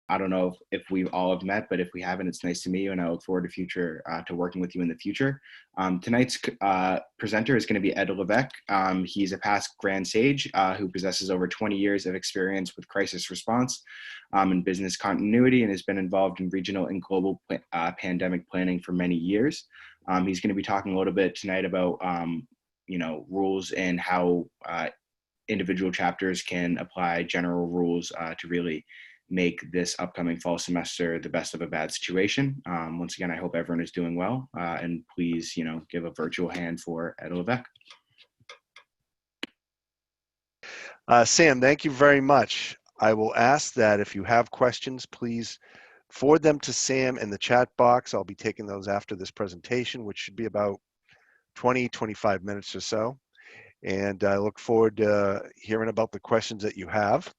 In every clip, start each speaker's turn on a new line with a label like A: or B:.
A: I don't know if we all have met, but if we haven't, it's nice to meet you, and I look forward to working with you in the future. Tonight's presenter is going to be Ed Levesque. He's a past Grand Sage who possesses over 20 years of experience with crisis response and business continuity, and has been involved in regional and global pandemic planning for many years. He's going to be talking a little bit tonight about rules and how individual chapters can apply general rules to really make this upcoming fall semester the best of a bad situation. Once again, I hope everyone is doing well, and please, give a virtual hand for Ed Levesque.
B: Sam, thank you very much. I will ask that if you have questions, please forward them to Sam in the chat box. I'll be taking those after this presentation, which should be about 20-25 minutes or so. And I look forward to hearing about the questions that you have.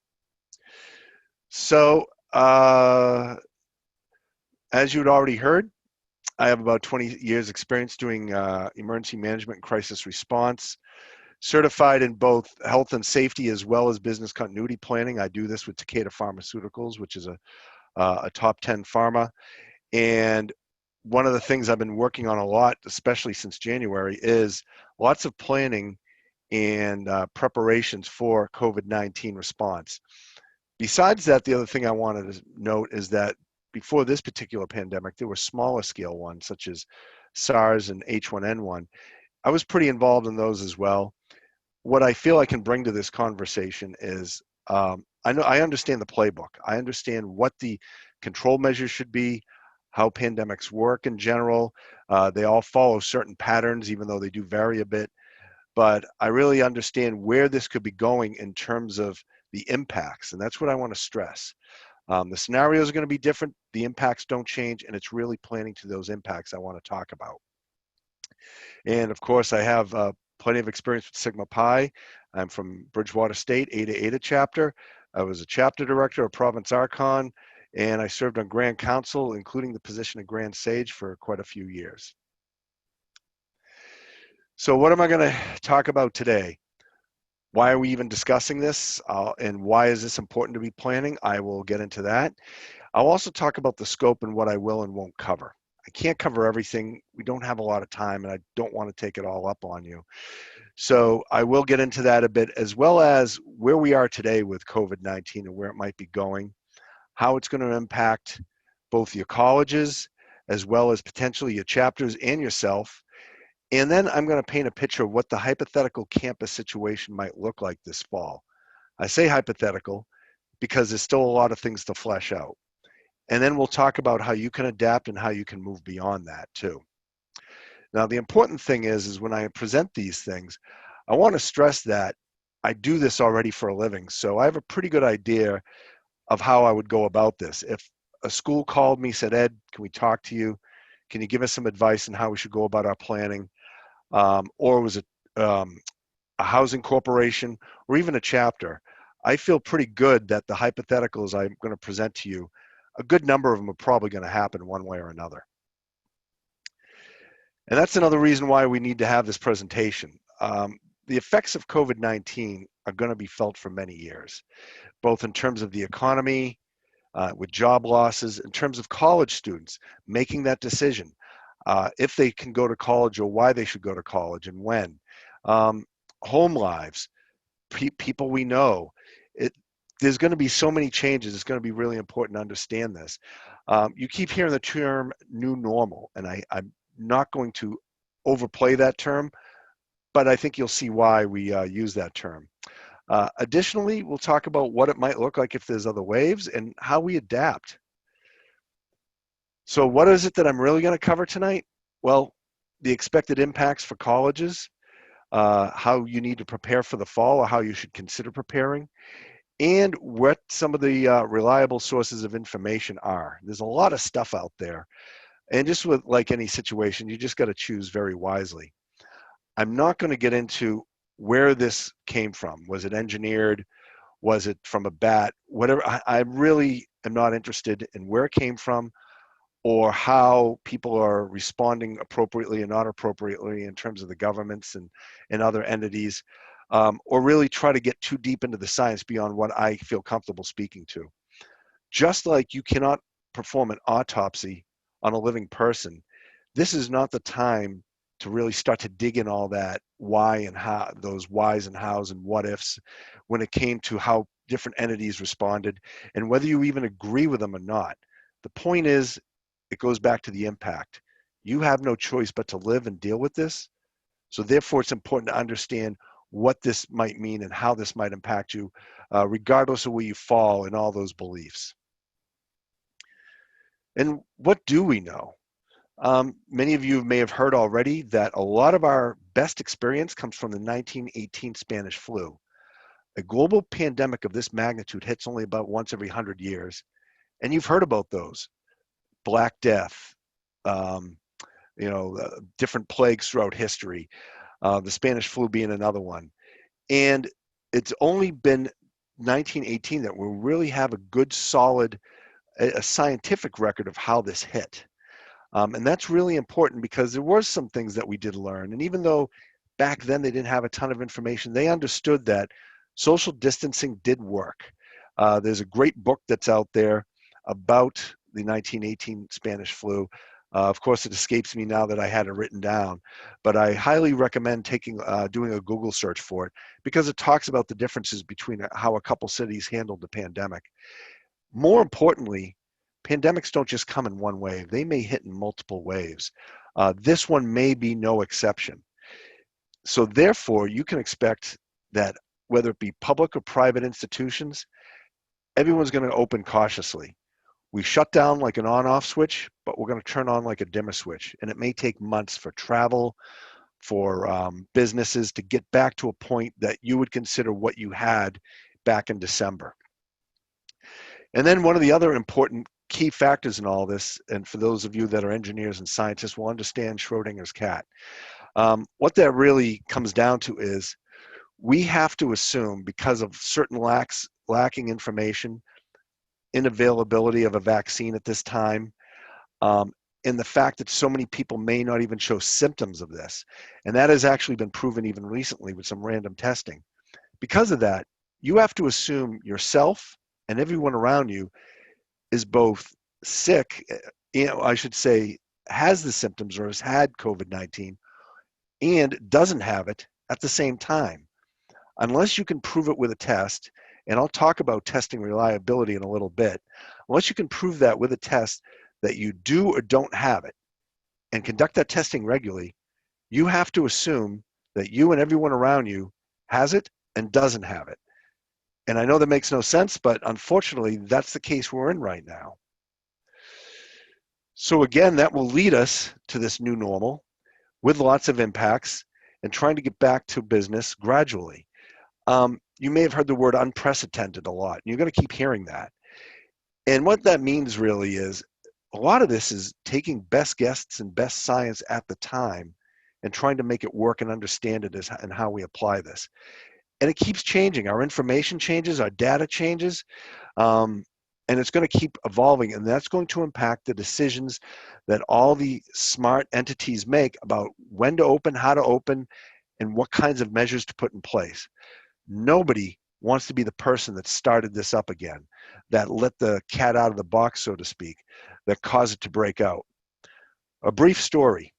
B: So, as you'd already heard, I have about 20 years experience doing emergency management and crisis response, certified in both health and safety as well as business continuity planning. I do this with Takeda Pharmaceuticals, which is a top 10 pharma. And one of the things I've been working on a lot, especially since January, is lots of planning and preparations for COVID-19 response. Besides that, the other thing I wanted to note is that before this particular pandemic, there were smaller scale ones such as SARS and H1N1. I was pretty involved in those as well. What I feel I can bring to this conversation is I understand the playbook. I understand what the control measures should be, how pandemics work in general. They all follow certain patterns, even though they do vary a bit. But I really understand where this could be going in terms of the impacts, and that's what I want to stress. The scenarios are going to be different, the impacts don't change, and it's really planning to those impacts I want to talk about. And of course, I have plenty of experience with Sigma Pi. I'm from Bridgewater State, Eta chapter. I was a chapter director of Province Archon, and I served on Grand Council, including the position of Grand Sage for quite a few years. So what am I going to talk about today? Why are we even discussing this, and why is this important to be planning? I will get into that. I'll also talk about the scope and what I will and won't cover. I can't cover everything. We don't have a lot of time, and I don't want to take it all up on you. So I will get into that a bit, as well as where we are today with COVID-19 and where it might be going, how it's going to impact both your colleges, as well as potentially your chapters and yourself. And then I'm going to paint a picture of what the hypothetical campus situation might look like this fall. I say hypothetical because there's still a lot of things to flesh out. And then we'll talk about how you can adapt and how you can move beyond that too. Now, the important thing is when I present these things, I want to stress that I do this already for a living. So I have a pretty good idea of how I would go about this. If a school called me, said, Ed, can we talk to you? Can you give us some advice on how we should go about our planning? Or was it a housing corporation or even a chapter? I feel pretty good that the hypotheticals I'm going to present to you, a good number of them are probably going to happen one way or another. And that's another reason why we need to have this presentation. The effects of COVID-19 are going to be felt for many years, both in terms of the economy, with job losses, in terms of college students making that decision, if they can go to college or why they should go to college and when. Home lives, people we know. There's going to be so many changes. It's going to be really important to understand this. You keep hearing the term new normal, and I'm not going to overplay that term, but I think you'll see why we use that term. Additionally, we'll talk about what it might look like if there's other waves and how we adapt. So what is it that I'm really going to cover tonight? Well, the expected impacts for colleges, how you need to prepare for the fall or how you should consider preparing, and what some of the reliable sources of information are. There's a lot of stuff out there. And just with like any situation, you just got to choose very wisely. I'm not going to get into where this came from. Was it engineered? Was it from a bat? Whatever. I really am not interested in where it came from or how people are responding appropriately and not appropriately in terms of the governments and other entities, or really try to get too deep into the science beyond what I feel comfortable speaking to. Just like you cannot perform an autopsy on a living person, this is not the time to really start to dig in all that why and how, those whys and hows and what ifs, when it came to how different entities responded and whether you even agree with them or not. The point is, it goes back to the impact. You have no choice but to live and deal with this. So therefore, it's important to understand what this might mean and how this might impact you, regardless of where you fall in all those beliefs. And what do we know? Many of you may have heard already that a lot of our best experience comes from the 1918 Spanish flu. A global pandemic of this magnitude hits only about once every 100 years. And you've heard about those. Black Death, um, different plagues throughout history, the Spanish flu being another one. And it's only been 1918 that we really have a good, solid, a scientific record of how this hit. And that's really important because there were some things that we did learn. And even though back then they didn't have a ton of information, they understood that social distancing did work. There's a great book that's out there about the 1918 Spanish flu. Of course, it escapes me now that I had it written down, but I highly recommend doing a Google search for it because it talks about the differences between how a couple cities handled the pandemic. More importantly, pandemics don't just come in one wave. They may hit in multiple waves. This one may be no exception. So therefore, you can expect that whether it be public or private institutions, everyone's going to open cautiously. We shut down like an on-off switch, but we're going to turn on like a dimmer switch. And it may take months for travel, for businesses to get back to a point that you would consider what you had back in December. And then one of the other important key factors in all this, and for those of you that are engineers and scientists will understand Schrodinger's cat, what that really comes down to is we have to assume, because of certain lacking information, inavailability of a vaccine at this time, and the fact that so many people may not even show symptoms of this. And that has actually been proven even recently with some random testing. Because of that, you have to assume yourself and everyone around you is both sick, I should say, has the symptoms or has had COVID-19 and doesn't have it at the same time. Unless you can prove it with a test, and I'll talk about testing reliability in a little bit, unless you can prove that with a test that you do or don't have it and conduct that testing regularly, you have to assume that you and everyone around you has it and doesn't have it. And I know that makes no sense, but unfortunately, that's the case we're in right now. So again, that will lead us to this new normal with lots of impacts and trying to get back to business gradually. You may have heard the word unprecedented a lot, and you're going to keep hearing that. And what that means really is a lot of this is taking best guesses and best science at the time and trying to make it work and understand it and how we apply this. And it keeps changing. Our information changes, our data changes, and it's going to keep evolving. And that's going to impact the decisions that all the smart entities make about when to open, how to open, and what kinds of measures to put in place. Nobody wants to be the person that started this up again, that let the cat out of the box, so to speak, that caused it to break out. A brief story.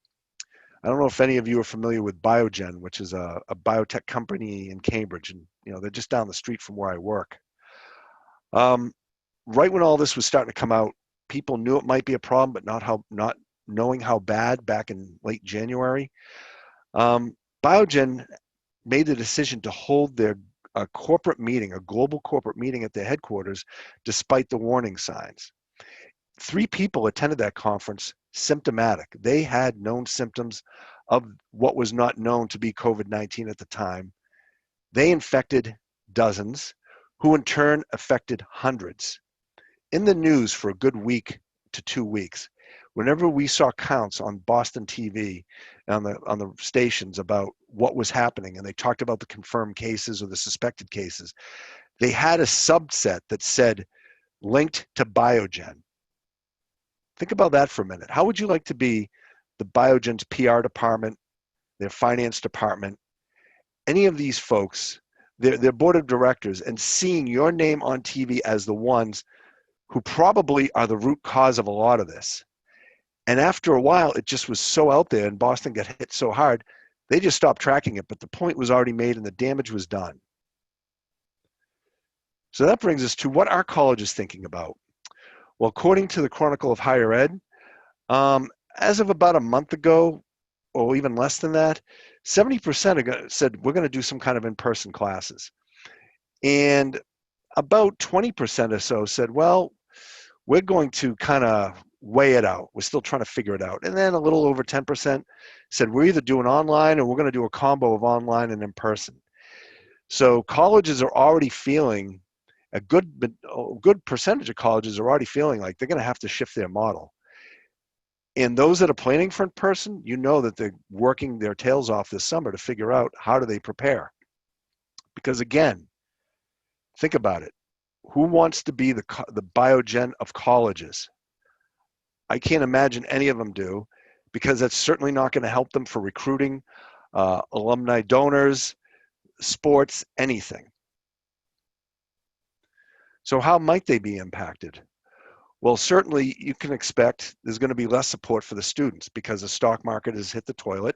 B: I don't know if any of you are familiar with Biogen, which is a biotech company in Cambridge, and they're just down the street from where I work. Right when all this was starting to come out, people knew it might be a problem, but not knowing how bad back in late January. Biogen made the decision to hold their corporate meeting, a global corporate meeting at their headquarters, despite the warning signs. 3 people attended that conference symptomatic. They had known symptoms of what was not known to be COVID-19 at the time. They infected dozens, who in turn affected hundreds. In the news for a good week to 2 weeks, whenever we saw counts on Boston TV, on the stations about what was happening, and they talked about the confirmed cases or the suspected cases, they had a subset that said linked to Biogen. Think about that for a minute. How would you like to be the Biogen's PR department, their finance department, any of these folks, their board of directors, and seeing your name on TV as the ones who probably are the root cause of a lot of this. And after a while, it just was so out there, and Boston got hit so hard, they just stopped tracking it, but the point was already made and the damage was done. So that brings us to what our college is thinking about. Well, according to the Chronicle of Higher Ed, as of about a month ago, or even less than that, 70% said we're going to do some kind of in-person classes. And about 20% or so said, well, we're going to kind of weigh it out. We're still trying to figure it out. And then a little over 10% said we're either doing online or we're going to do a combo of online and in person. So colleges are already feeling, a good percentage of colleges are already feeling like they're going to have to shift their model. And those that are planning for in person, you know that they're working their tails off this summer to figure out how do they prepare. Because again, think about it. Who wants to be the Biogen of colleges? I can't imagine any of them do, because that's certainly not going to help them for recruiting, alumni donors, sports, anything. So how might they be impacted? Well, certainly you can expect there's going to be less support for the students because the stock market has hit the toilet.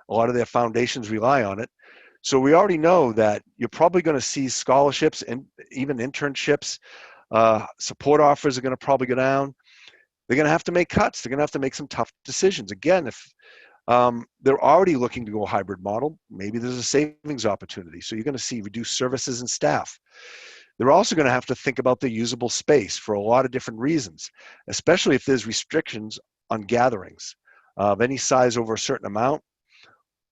B: A lot of their foundations rely on it. So we already know that you're probably going to see scholarships and even internships. Support offers are going to probably go down. They're going to have to make cuts. They're going to have to make some tough decisions. Again, if they're already looking to go a hybrid model, maybe there's a savings opportunity. So you're going to see reduced services and staff. They're also going to have to think about the usable space for a lot of different reasons, especially if there's restrictions on gatherings of any size over a certain amount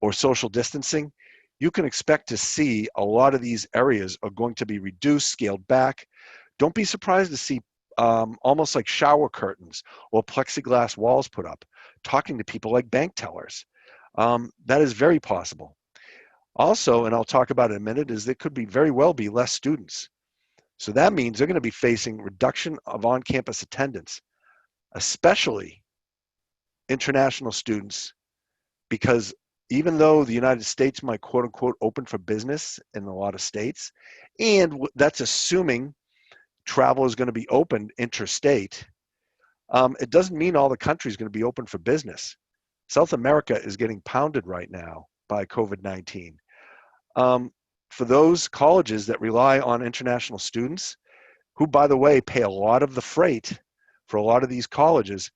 B: or social distancing. You can expect to see a lot of these areas are going to be reduced, scaled back. Don't be surprised to see almost like shower curtains or plexiglass walls put up, talking to people like bank tellers. That is very possible. Also, and I'll talk about it in a minute, is there could be very well be less students. So that means they're going to be facing reduction of on-campus attendance, especially international students, because even though the United States might quote unquote open for business in a lot of states, and that's assuming travel is going to be open interstate, it doesn't mean all the country is going to be open for business. South America is getting pounded right now by COVID-19. For those colleges that rely on international students, who, by the way, pay a lot of the freight for a lot of these colleges,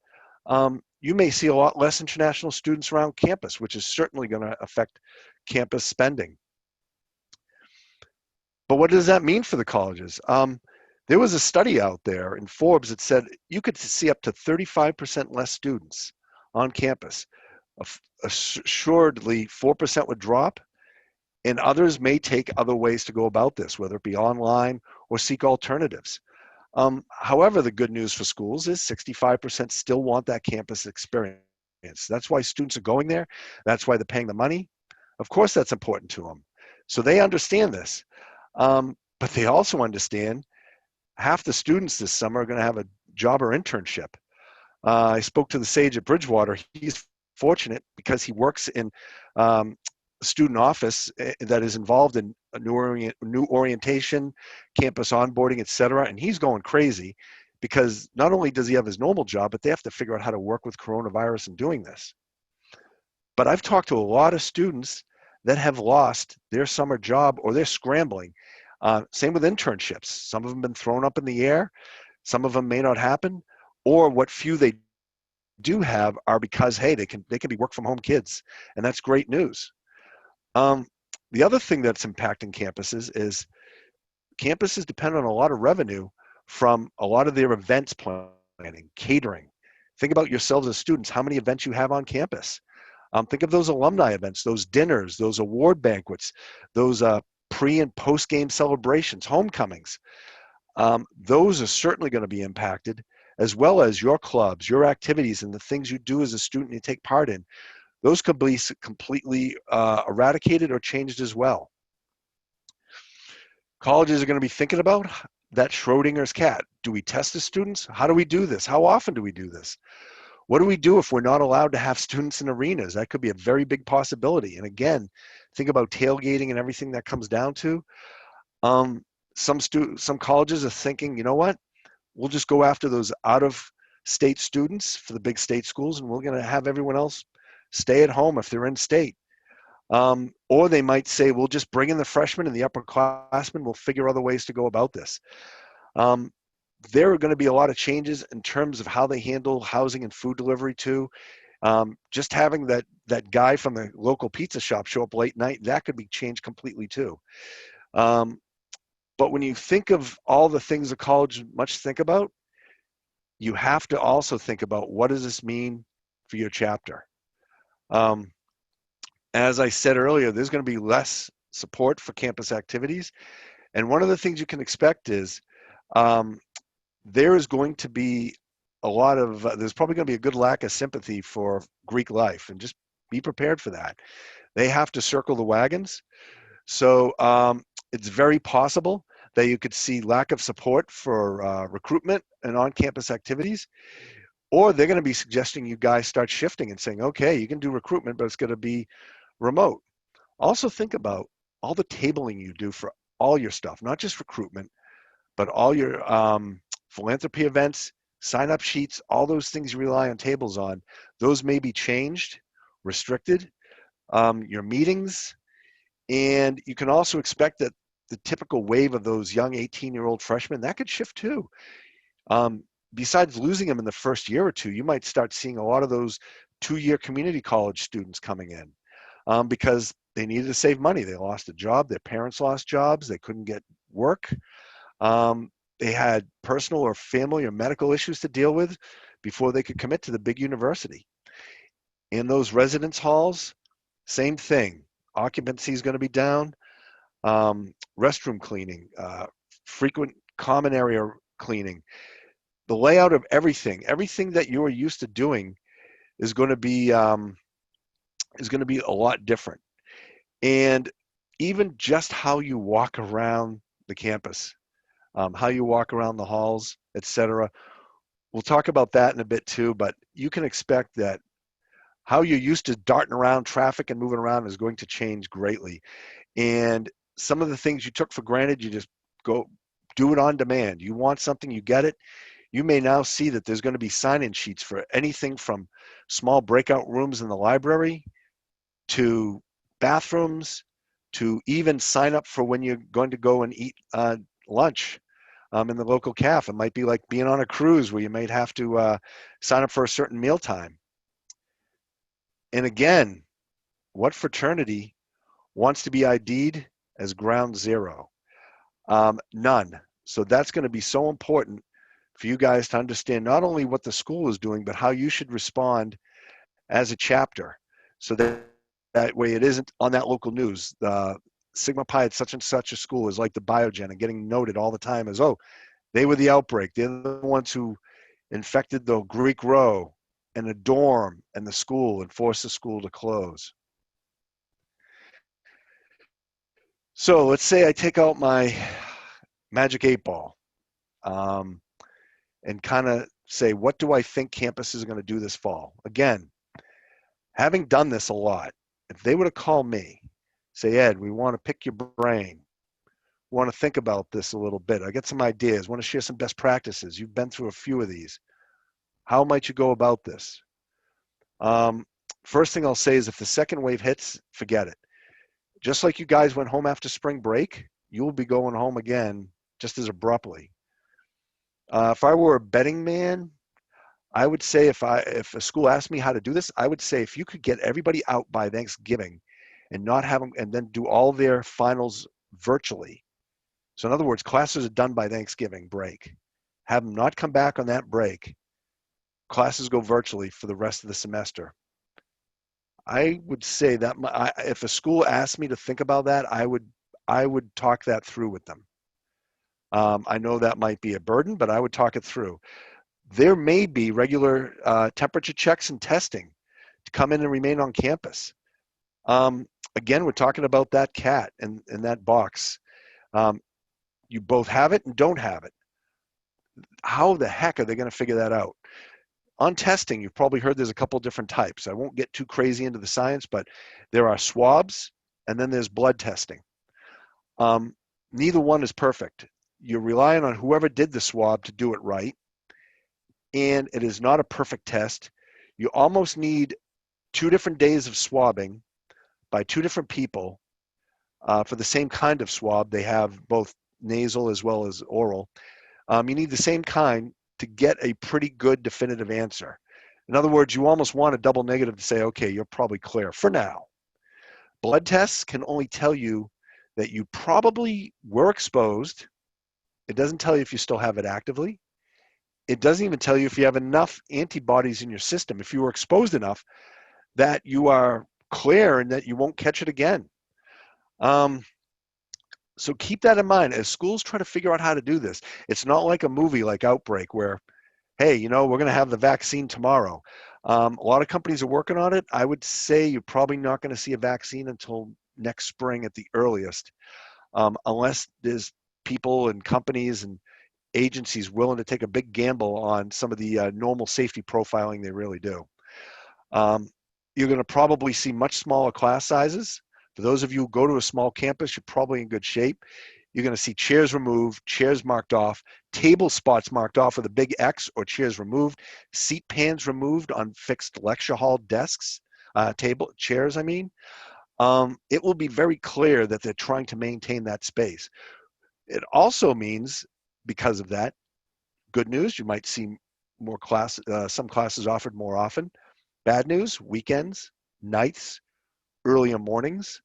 B: you may see a lot less international students around campus, which is certainly going to affect campus spending. But what does that mean for the colleges? There was a study out there in Forbes that said you could see up to 35% less students on campus. Assuredly, 4% would drop, and others may take other ways to go about this, whether it be online or seek alternatives. However, the good news for schools is 65% still want that campus experience. That's why students are going there. That's why they're paying the money. Of course, that's important to them. So they understand this. But they also understand half the students this summer are going to have a job or internship. I spoke to the sage at Bridgewater. He's fortunate because he works in student office that is involved in a new orientation, campus onboarding, et cetera. And he's going crazy because not only does he have his normal job, but they have to figure out how to work with coronavirus and doing this. But I've talked to a lot of students that have lost their summer job or they're scrambling. Same with internships. Some of them have been thrown up in the air. Some of them may not happen, or what few they do have are because, hey, they can be work from home kids, and that's great news. The other thing that's impacting campuses depend on a lot of revenue from a lot of their events planning, catering. Think about yourselves as students, how many events you have on campus. Think of those alumni events, those dinners, those award banquets, those pre and post game celebrations, homecomings. Those are certainly going to be impacted, as well as your clubs, your activities, and the things you do as a student you take part in. Those could be completely eradicated or changed as well. Colleges are going to be thinking about that Schrodinger's cat. Do we test the students? How do we do this? How often do we do this? What do we do if we're not allowed to have students in arenas? That could be a very big possibility. And again, think about tailgating and everything that comes down to. Some colleges are thinking, you know what? we'll just go after those out-of-state students for the big state schools, and we're going to have everyone else stay at home if they're in state. Or they might say, we'll just bring in the freshmen and the upperclassmen. We'll figure other ways to go about this. There are going to be a lot of changes in terms of how they handle housing and food delivery too. Just having that guy from the local pizza shop show up late night, that could be changed completely too. But when you think of all the things the college must think about, you have to also think about, what does this mean for your chapter? As I said earlier, there's going to be less support for campus activities. And one of the things you can expect is there is going to be a lot of, there's probably going to be a good lack of sympathy for Greek life, and just be prepared for that. They have to circle the wagons. So it's very possible that you could see lack of support for recruitment and on-campus activities, or they're going to be suggesting you guys start shifting and saying, okay, you can do recruitment, but it's going to be remote. Also think about all the tabling you do for all your stuff, not just recruitment, but all your philanthropy events, sign-up sheets, all those things you rely on tables on. Those may be changed, restricted. Your meetings, and you can also expect that the typical wave of those young 18-year-old freshmen, that could shift too. Besides losing them in the first year or two, you might start seeing a lot of those 2-year community college students coming in because they needed to save money. They lost a job. Their parents lost jobs. They couldn't get work. They had personal or family or medical issues to deal with before they could commit to the big university. In those residence halls, same thing. Occupancy is going to be down. Restroom cleaning, frequent common area cleaning, the layout of everything that you are used to doing is going to be a lot different. And even just how you walk around the campus, how you walk around the halls, etc. We'll talk about that in a bit too, but you can expect that how you're used to darting around traffic and moving around is going to change greatly. And some of the things you took for granted, you just go do it on demand. You want something, you get it. You may now see that there's going to be sign-in sheets for anything from small breakout rooms in the library to bathrooms to even sign up for when you're going to go and eat lunch in the local cafe. It might be like being on a cruise where you might have to sign up for a certain meal time. And again, what fraternity wants to be ID'd as ground zero? None. So that's going to be so important for you guys to understand not only what the school is doing, but how you should respond as a chapter. So that way it isn't on that local news. Sigma Pi at such and such a school is like the Biogen and getting noted all the time as, oh, they were the outbreak. They're the ones who infected the Greek row and the dorm and the school and forced the school to close. So let's say I take out my magic 8-ball and kind of say, what do I think campuses are going to do this fall? Again, having done this a lot, if they were to call me, say, Ed, we want to pick your brain, want to think about this a little bit. I got some ideas, want to share some best practices. You've been through a few of these. How might you go about this? First thing I'll say is if the second wave hits, forget it. Just like you guys went home after spring break, you will be going home again just as abruptly. If I were a betting man, I would say if a school asked me how to do this, I would say if you could get everybody out by Thanksgiving and not have them, and then do all their finals virtually. So in other words, classes are done by Thanksgiving break. Have them not come back on that break. Classes go virtually for the rest of the semester. I would say that if a school asked me to think about that, I would talk that through with them. I know that might be a burden, but I would talk it through. There may be regular temperature checks and testing to come in and remain on campus. Again, we're talking about that cat in that box. You both have it and don't have it. How the heck are they going to figure that out? On testing, you've probably heard there's a couple different types. I won't get too crazy into the science, but there are swabs and then there's blood testing. Neither one is perfect. you're relying on whoever did the swab to do it right, and it is not a perfect test. You almost need 2 different days of swabbing by 2 different people for the same kind of swab. They have both nasal as well as oral. You need the same kind to get a pretty good definitive answer. In other words, you almost want a double negative to say, okay, you're probably clear for now. Blood tests can only tell you that you probably were exposed. It doesn't tell you if you still have it actively. It doesn't even tell you if you have enough antibodies in your system, if you were exposed enough that you are clear and that you won't catch it again. So keep that in mind as schools try to figure out how to do this. It's not like a movie like Outbreak where, hey, we're going to have the vaccine tomorrow. A lot of companies are working on it. I would say you're probably not going to see a vaccine until next spring at the earliest, unless there's people and companies and agencies willing to take a big gamble on some of the normal safety profiling they really do. You're going to probably see much smaller class sizes. For those of you who go to a small campus, you're probably in good shape. You're going to see chairs removed, chairs marked off, table spots marked off with a big X or chairs removed, seat pans removed on fixed lecture hall desks, chairs, I mean. It will be very clear that they're trying to maintain that space. It also means, because of that, good news, you might see more some classes offered more often. Bad news, weekends, nights, earlier mornings,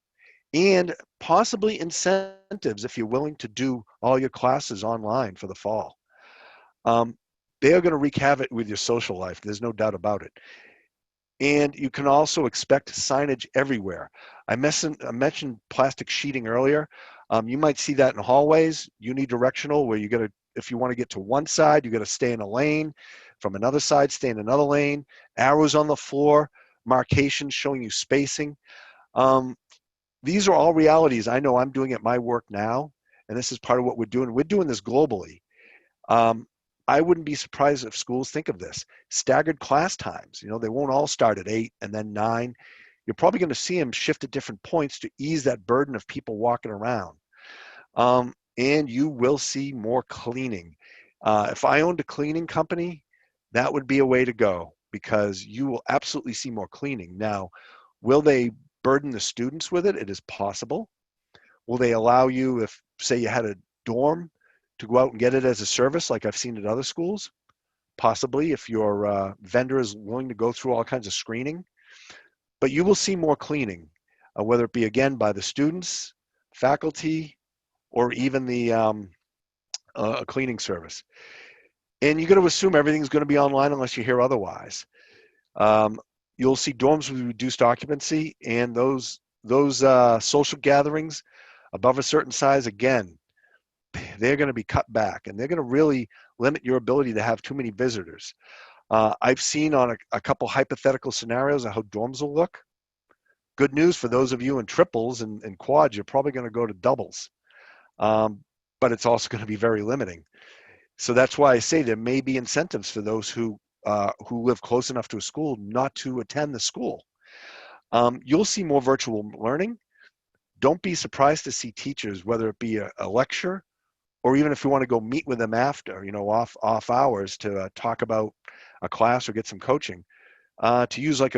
B: and possibly incentives if you're willing to do all your classes online for the fall. They are going to wreak havoc with your social life. There's no doubt about it. And you can also expect signage everywhere. I mentioned plastic sheeting earlier. You might see that in hallways, unidirectional, where if you want to get to one side, you got to stay in a lane. From another side, stay in another lane. Arrows on the floor, markations showing you spacing. These are all realities. I know I'm doing at my work now, and this is part of what we're doing. We're doing this globally. I wouldn't be surprised if schools think of this. Staggered class times. They won't all start at 8 and then 9. You're probably going to see them shift at different points to ease that burden of people walking around. And you will see more cleaning. If I owned a cleaning company, that would be a way to go because you will absolutely see more cleaning. Now, will they burden the students with it? It is possible. Will they allow you, if, say, you had a dorm, to go out and get it as a service like I've seen at other schools? Possibly, if your vendor is willing to go through all kinds of screening. But you will see more cleaning, whether it be, again, by the students, faculty, or even the cleaning service. And you're going to assume everything's going to be online unless you hear otherwise. You'll see dorms with reduced occupancy, and those social gatherings above a certain size, again, they're going to be cut back, and they're going to really limit your ability to have too many visitors. I've seen on a couple hypothetical scenarios of how dorms will look. Good news for those of you in triples and quads, you're probably going to go to doubles, but it's also going to be very limiting. So that's why I say there may be incentives for those who live close enough to a school not to attend the school. You'll see more virtual learning. Don't be surprised to see teachers, whether it be a lecture or even if you want to go meet with them after, off hours to talk about a class or get some coaching, to use like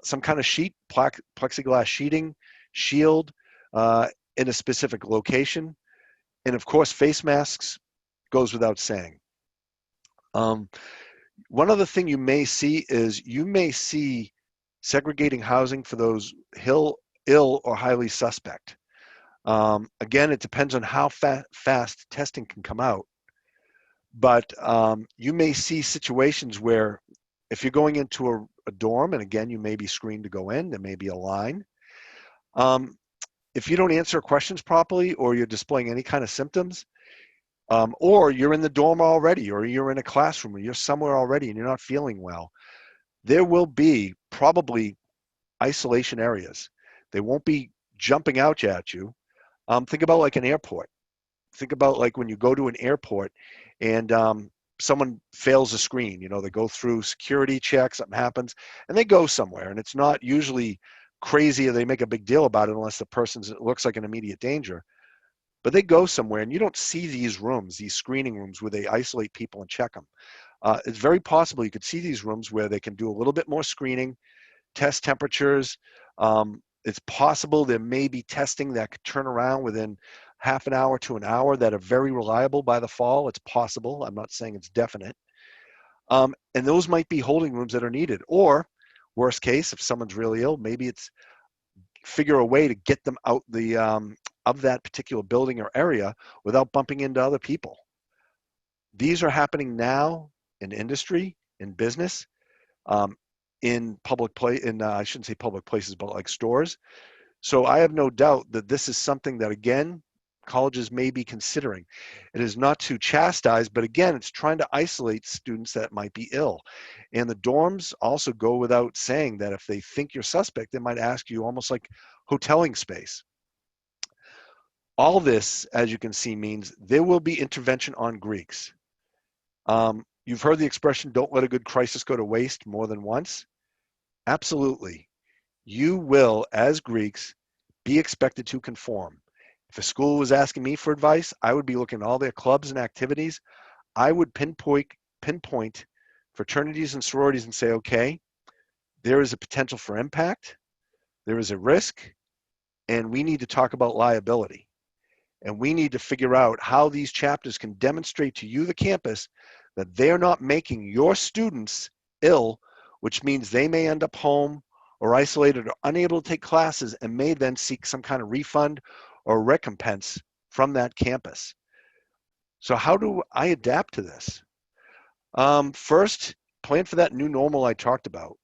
B: some kind of sheet, plexiglass sheeting, shield in a specific location. And of course, face masks goes without saying. One other thing you may see is segregating housing for those ill or highly suspect. Again, it depends on how fast testing can come out. But you may see situations where if you're going into a dorm, and again, you may be screened to go in, there may be a line. If you don't answer questions properly or you're displaying any kind of symptoms, or you're in the dorm already, or you're in a classroom, or you're somewhere already and you're not feeling well, there will be probably isolation areas. They won't be jumping out at you. Think about like an airport. Think about like when you go to an airport and someone fails a screen, they go through security checks, something happens, and they go somewhere. And it's not usually crazy or they make a big deal about it unless the it looks like an immediate danger. but they go somewhere and you don't see these rooms, these screening rooms where they isolate people and check them. It's very possible you could see these rooms where they can do a little bit more screening, test temperatures. It's possible there may be testing that could turn around within half an hour to an hour that are very reliable by the fall. It's possible. I'm not saying it's definite. And those might be holding rooms that are needed. Or worst case, if someone's really ill, maybe it's figure a way to get them out of that particular building or area without bumping into other people. These are happening now in industry, in business, in public place, I shouldn't say public places, but like stores. So I have no doubt that this is something that, again, colleges may be considering. It is not to chastise, but again, it's trying to isolate students that might be ill. And the dorms also go without saying that if they think you're suspect, they might ask you almost like hoteling space. All this, as you can see, means there will be intervention on Greeks. You've heard the expression, don't let a good crisis go to waste more than once. Absolutely. You will, as Greeks, be expected to conform. If a school was asking me for advice, I would be looking at all their clubs and activities. I would pinpoint fraternities and sororities and say, okay, there is a potential for impact, there is a risk, and we need to talk about liability. And we need to figure out how these chapters can demonstrate to you, the campus, that they're not making your students ill, which means they may end up home or isolated or unable to take classes and may then seek some kind of refund or recompense from that campus. So how do I adapt to this? First, plan for that new normal I talked about.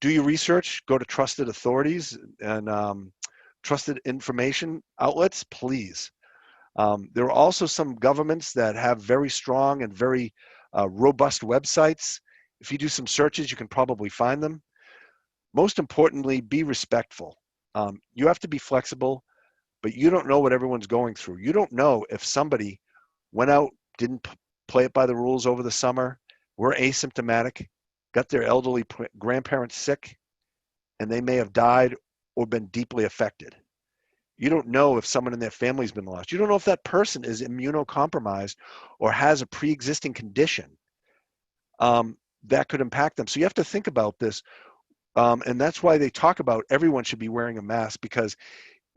B: Do your research, go to trusted authorities and trusted information outlets, please. There are also some governments that have very strong and very robust websites. If you do some searches, you can probably find them. Most importantly, be respectful. You have to be flexible, but you don't know what everyone's going through. You don't know if somebody went out, didn't play it by the rules over the summer, were asymptomatic, got their elderly grandparents sick, and they may have died or been deeply affected. You don't know if someone in their family's been lost. You don't know if that person is immunocompromised or has a pre-existing condition that could impact them. So you have to think about this. And that's why they talk about everyone should be wearing a mask, because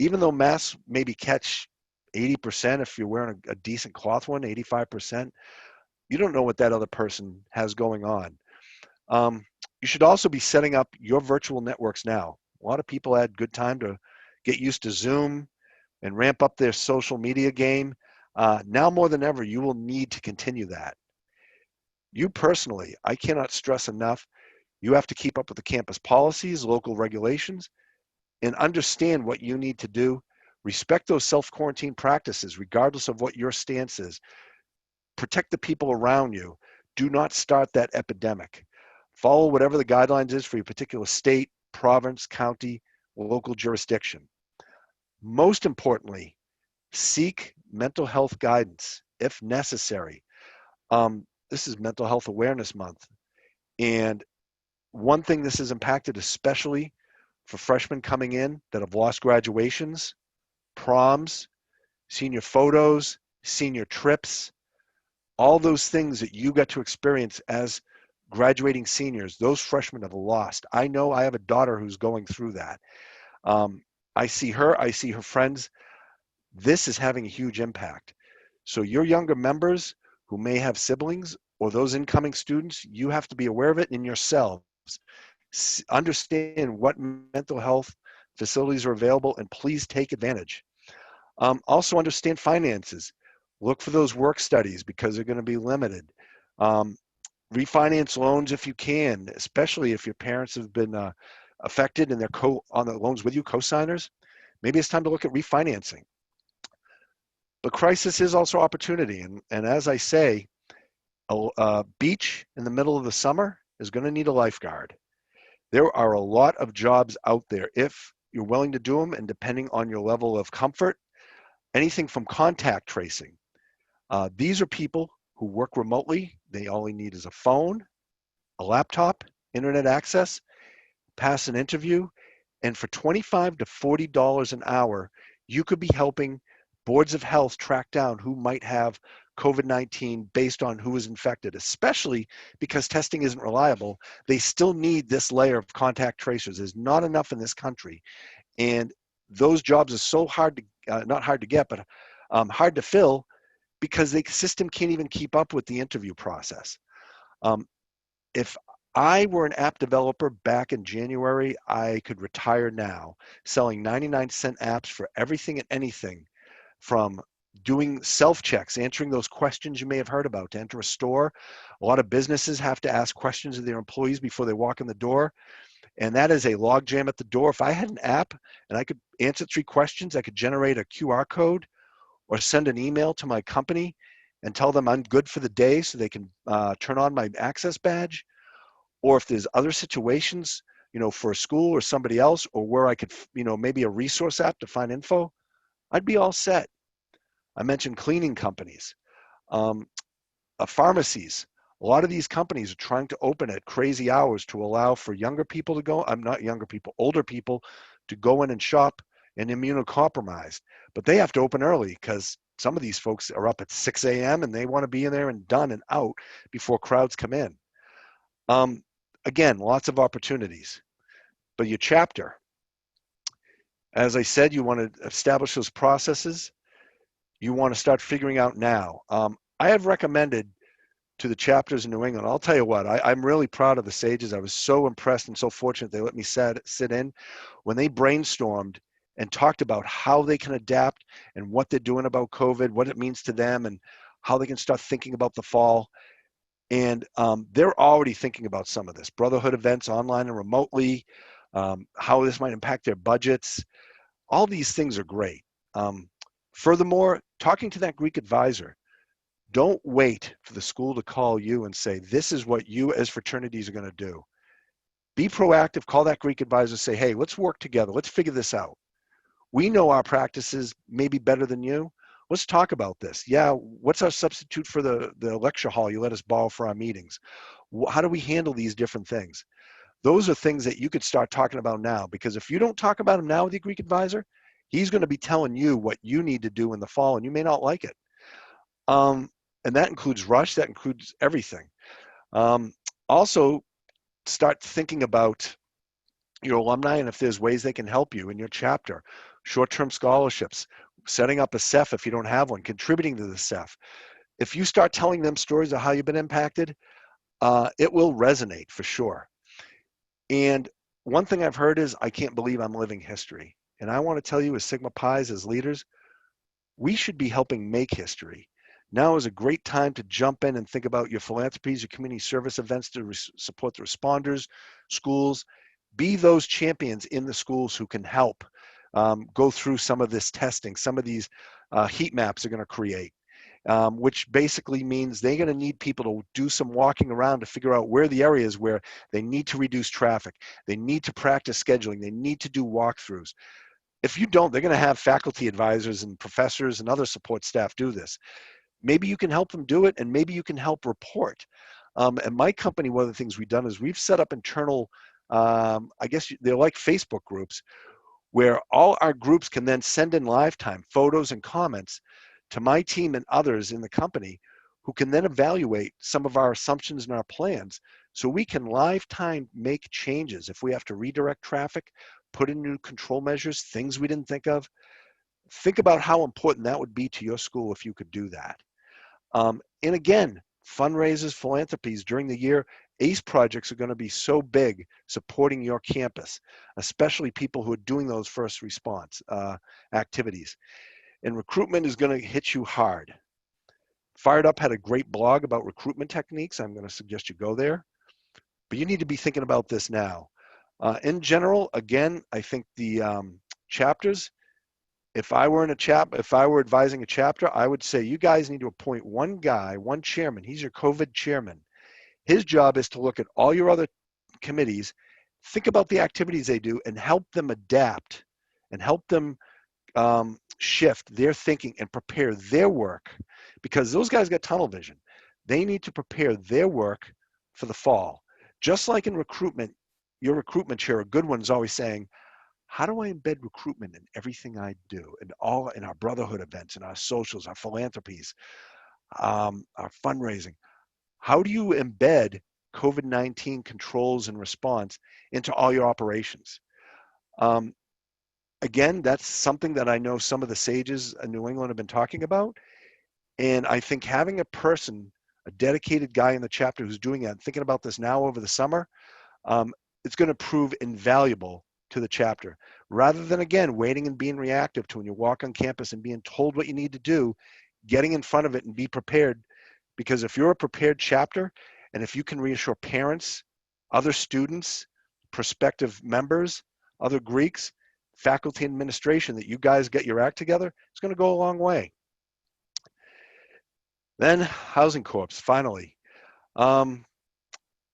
B: even though masks maybe catch 80%, if you're wearing a decent cloth one, 85%, you don't know what that other person has going on. You should also be setting up your virtual networks now. A lot of people had good time to get used to Zoom and ramp up their social media game. Now more than ever, you will need to continue that. You personally, I cannot stress enough, you have to keep up with the campus policies, local regulations, and understand what you need to do. Respect those self-quarantine practices, regardless of what your stance is. Protect the people around you. Do not start that epidemic. Follow whatever the guidelines is for your particular state, province, county, local jurisdiction. Most importantly, seek mental health guidance if necessary. This is Mental Health Awareness Month. And one thing this has impacted, especially for freshmen coming in that have lost graduations, proms, senior photos, senior trips, all those things that you got to experience as graduating seniors, those freshmen have lost. I know I have a daughter who's going through that. I see her friends. This is having a huge impact. So your younger members who may have siblings or those incoming students, you have to be aware of it in yourselves. Understand what mental health facilities are available and please take advantage. Also understand finances. Look for those work studies because they're going to be limited. Refinance loans if you can, especially if your parents have been affected and they're on the loans with you, co-signers. Maybe it's time to look at refinancing. But crisis is also opportunity. And as I say, a beach in the middle of the summer is going to need a lifeguard. There are a lot of jobs out there if you're willing to do them, and depending on your level of comfort, anything from contact tracing. These are people who work remotely. They all need is a phone, a laptop, internet access, pass an interview, and for $25 to $40 an hour, you could be helping boards of health track down who might have COVID-19 based on who is infected, especially because testing isn't reliable. They still need this layer of contact tracers. There's not enough in this country. And those jobs are so hard to, not hard to get, but hard to fill because the system can't even keep up with the interview process. If I were an app developer back in January, I could retire now, selling 99-cent apps for everything and anything, from doing self-checks, answering those questions you may have heard about to enter a store. A lot of businesses have to ask questions of their employees before they walk in the door, and that is a logjam at the door. If I had an app and I could answer 3 questions, I could generate a QR code or send an email to my company and tell them I'm good for the day so they can turn on my access badge. Or if there's other situations, for a school or somebody else, or where I could, maybe a resource app to find info, I'd be all set. I mentioned cleaning companies, pharmacies. A lot of these companies are trying to open at crazy hours to allow for younger people to go, not younger people, older people to go in and shop, and immunocompromised. But they have to open early because some of these folks are up at 6 a.m. and they want to be in there and done and out before crowds come in. Again, lots of opportunities. But your chapter, as I said, you want to establish those processes. You want to start figuring out now. I have recommended to the chapters in New England, I'll tell you what, I'm really proud of the Sages. I was so impressed and so fortunate they let me sit in when they brainstormed and talked about how they can adapt and what they're doing about COVID, what it means to them, and how they can start thinking about the fall. And they're already thinking about some of this, brotherhood events online and remotely, how this might impact their budgets. All these things are great. Furthermore, talking to that Greek advisor, don't wait for the school to call you and say, this is what you as fraternities are going to do. Be proactive, call that Greek advisor, say, hey, let's work together. Let's figure this out. We know our practices may be better than you. Let's talk about this. Yeah, what's our substitute for the lecture hall you let us borrow for our meetings? How do we handle these different things? Those are things that you could start talking about now, because if you don't talk about them now with your Greek advisor, he's going to be telling you what you need to do in the fall, and you may not like it. And that includes rush, that includes everything. Also, start thinking about your alumni and if there's ways they can help you in your chapter. Short-term scholarships, setting up a CEF if you don't have one, contributing to the CEF. If you start telling them stories of how you've been impacted, it will resonate for sure. And one thing I've heard is, I can't believe I'm living history. And I want to tell you, as Sigma Pi's, as leaders, we should be helping make history. Now is a great time to jump in and think about your philanthropies, your community service events to support the responders, schools. Be those champions in the schools who can help go through some of this testing. Some of these heat maps are going to create, which basically means they're going to need people to do some walking around to figure out where the areas where they need to reduce traffic. They need to practice scheduling. They need to do walkthroughs. If you don't, they're going to have faculty advisors and professors and other support staff do this. Maybe you can help them do it, and maybe you can help report. At my company, one of the things we've done is we've set up internal, I guess they're like Facebook groups, where all our groups can then send in lifetime photos and comments to my team and others in the company, who can then evaluate some of our assumptions and our plans, so we can lifetime make changes. If we have to redirect traffic, put in new control measures, things we didn't think of, think about how important that would be to your school if you could do that. And again, fundraisers, philanthropies during the year, ACE projects are going to be so big supporting your campus, especially people who are doing those first response activities. And recruitment is going to hit you hard. Fired Up had a great blog about recruitment techniques. I'm going to suggest you go there. But you need to be thinking about this now. In general, again, I think the chapters, if I were advising a chapter, I would say you guys need to appoint one guy, one chairman. He's your COVID chairman. His job is to look at all your other committees, think about the activities they do, and help them adapt and help them shift their thinking and prepare their work, because those guys got tunnel vision. They need to prepare their work for the fall. Just like in recruitment, your recruitment chair, a good one, is always saying, How do I embed recruitment in everything I do, and all in our brotherhood events, and our socials, our philanthropies, our fundraising? How do you embed COVID-19 controls and response into all your operations? Um, Again, that's something that I know some of the sages in New England have been talking about. And I think having a person, a dedicated guy in the chapter who's doing that, thinking about this now over the summer, um, it's going to prove invaluable to the chapter. Rather than, again, waiting and being reactive to when you walk on campus and being told what you need to do, getting in front of it and be prepared. Because if you're a prepared chapter, and if you can reassure parents, other students, prospective members, other Greeks, faculty and administration that you guys get your act together, it's going to go a long way. Then housing corps, finally. Um,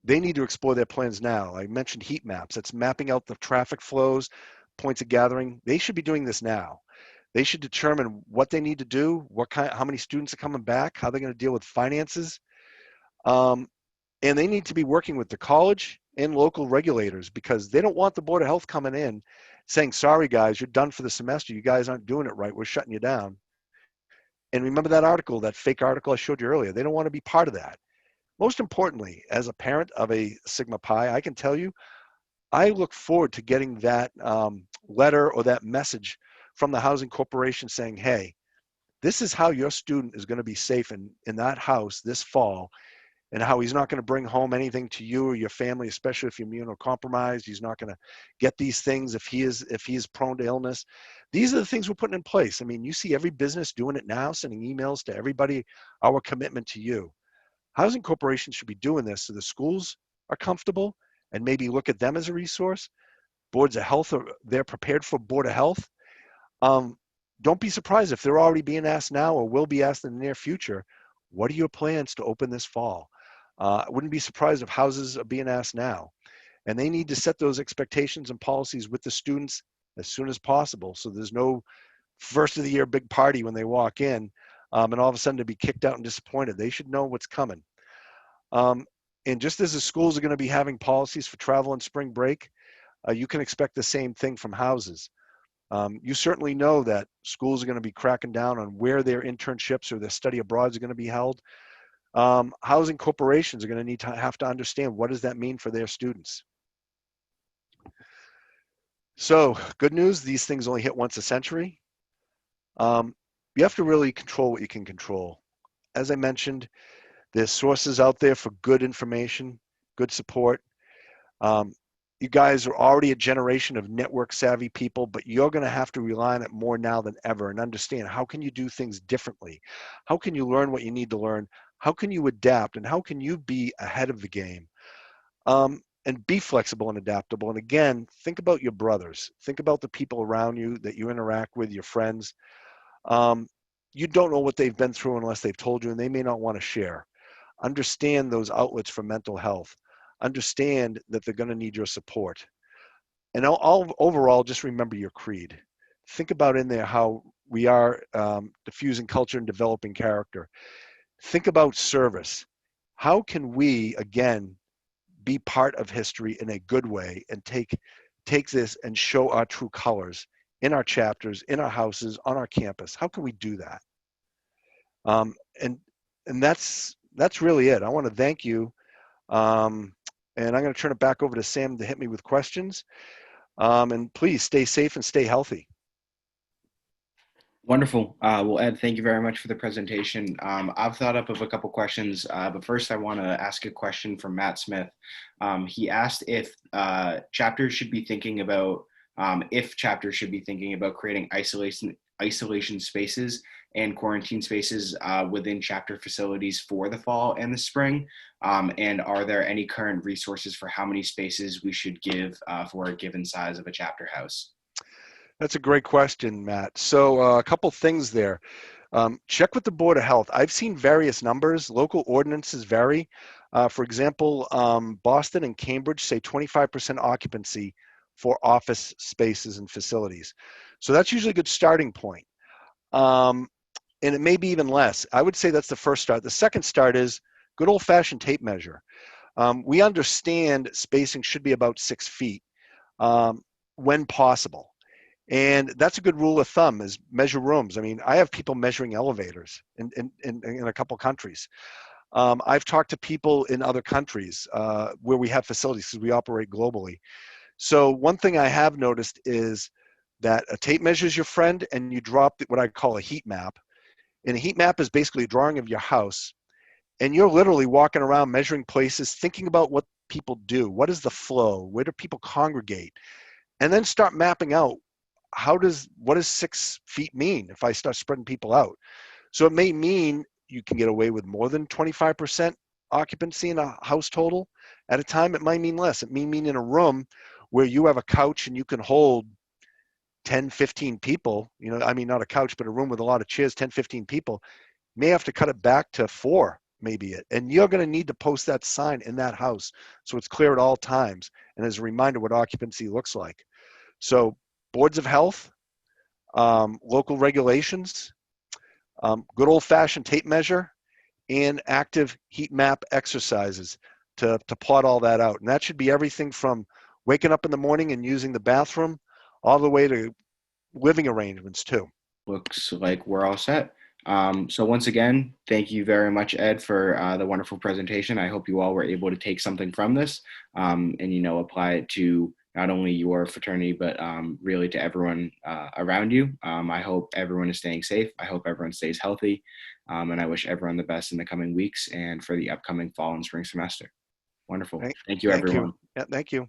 B: they need to explore their plans now. I mentioned heat maps. That's mapping out the traffic flows, points of gathering. They should be doing this now. They should determine what they need to do, how many students are coming back, how they're going to deal with finances. Um, and they need to be working with the college and local regulators, because they don't want the Board of Health coming in saying, sorry guys, you're done for the semester. You guys aren't doing it right. We're shutting you down. And remember that article, that fake article I showed you earlier. They don't want to be part of that. Most importantly, as a parent of a Sigma Pi, I can tell you, I look forward to getting that letter or that message from the housing corporation saying, hey, this is how your student is going to be safe in that house this fall, and how he's not going to bring home anything to you or your family, especially if you're immunocompromised. He's not going to get these things if he is prone to illness. These are the things we're putting in place. I mean, you see every business doing it now, sending emails to everybody, our commitment to you. Housing corporations should be doing this so the schools are comfortable and maybe look at them as a resource. Boards of health, they're prepared for Board of Health. Um, don't be surprised if they're already being asked now or will be asked in the near future, what are your plans to open this fall? I wouldn't be surprised if houses are being asked now. And they need to set those expectations and policies with the students as soon as possible, so there's no first of the year big party when they walk in, and all of a sudden to be kicked out and disappointed. They should know what's coming. Um, and just as the schools are going to be having policies for travel and spring break, you can expect the same thing from houses. You certainly know that schools are going to be cracking down on where their internships or their study abroads are going to be held. Housing corporations are going to need to have to understand, what does that mean for their students? So good news, these things only hit once a century. You have to really control what you can control. As I mentioned, there's sources out there for good information, good support. Um, you guys are already a generation of network savvy people, but you're going to have to rely on it more now than ever and understand, how can you do things differently? How can you learn what you need to learn? How can you adapt, and how can you be ahead of the game? And be flexible and adaptable. And again, think about your brothers. Think about the people around you that you interact with, your friends. Um, you don't know what they've been through unless they've told you, and they may not want to share. Understand those outlets for mental health. Understand that they're going to need your support. And overall, just remember your creed. Think about in there how we are diffusing culture and developing character. Think about service. How can we, again, be part of history in a good way and take this and show our true colors in our chapters, in our houses, on our campus? How can we do that? Um, and and that's really it. I want to thank you. And I'm going to turn it back over to Sam to hit me with questions. And please stay safe and stay healthy.
A: Wonderful. Well, Ed, thank you very much for the presentation. I've thought up of a couple questions, but first I want to ask a question from Matt Smith. He asked chapters should be thinking about creating isolation spaces and quarantine spaces within chapter facilities for the fall and the spring. And are there any current resources for how many spaces we should give for a given size of a chapter house?
B: That's a great question, Matt. So a couple things there. Check with the Board of Health. I've seen various numbers. Local ordinances vary. For example, Boston and Cambridge say 25% occupancy for office spaces and facilities. So that's usually a good starting point. And it may be even less. I would say that's the first start. The second start is good old-fashioned tape measure. We understand spacing should be about 6 feet. when possible. And that's a good rule of thumb, is measure rooms. I mean, I have people measuring elevators in a couple countries. I've talked to people in other countries where we have facilities, because we operate globally. So one thing I have noticed is that a tape measure is your friend, and you drop what I call a heat map. And a heat map is basically a drawing of your house, and you're literally walking around measuring places, thinking about what people do, what is the flow, where do people congregate, and then start mapping out what does 6 feet mean if I start spreading people out. So it may mean you can get away with more than 25% occupancy in a house total at a time. It might mean less. It may mean in a room where you have a couch and you can hold 10, 15 people, I mean, not a couch, but a room with a lot of chairs, 10, 15 people, may have to cut it back to 4, maybe it. And you're going to need to post that sign in that house so it's clear at all times, and as a reminder what occupancy looks like. So boards of health, local regulations, good old-fashioned tape measure, and active heat map exercises to plot all that out. And that should be everything from waking up in the morning and using the bathroom all the way to living arrangements too.
A: Looks like we're all set. So once again, thank you very much, Ed, for the wonderful presentation. I hope you all were able to take something from this and, apply it to not only your fraternity, but really to everyone around you. I hope everyone is staying safe. I hope everyone stays healthy. And I wish everyone the best in the coming weeks and for the upcoming fall and spring semester. Wonderful. Thank you,
B: Thank
A: everyone.
B: you. Yeah, thank you.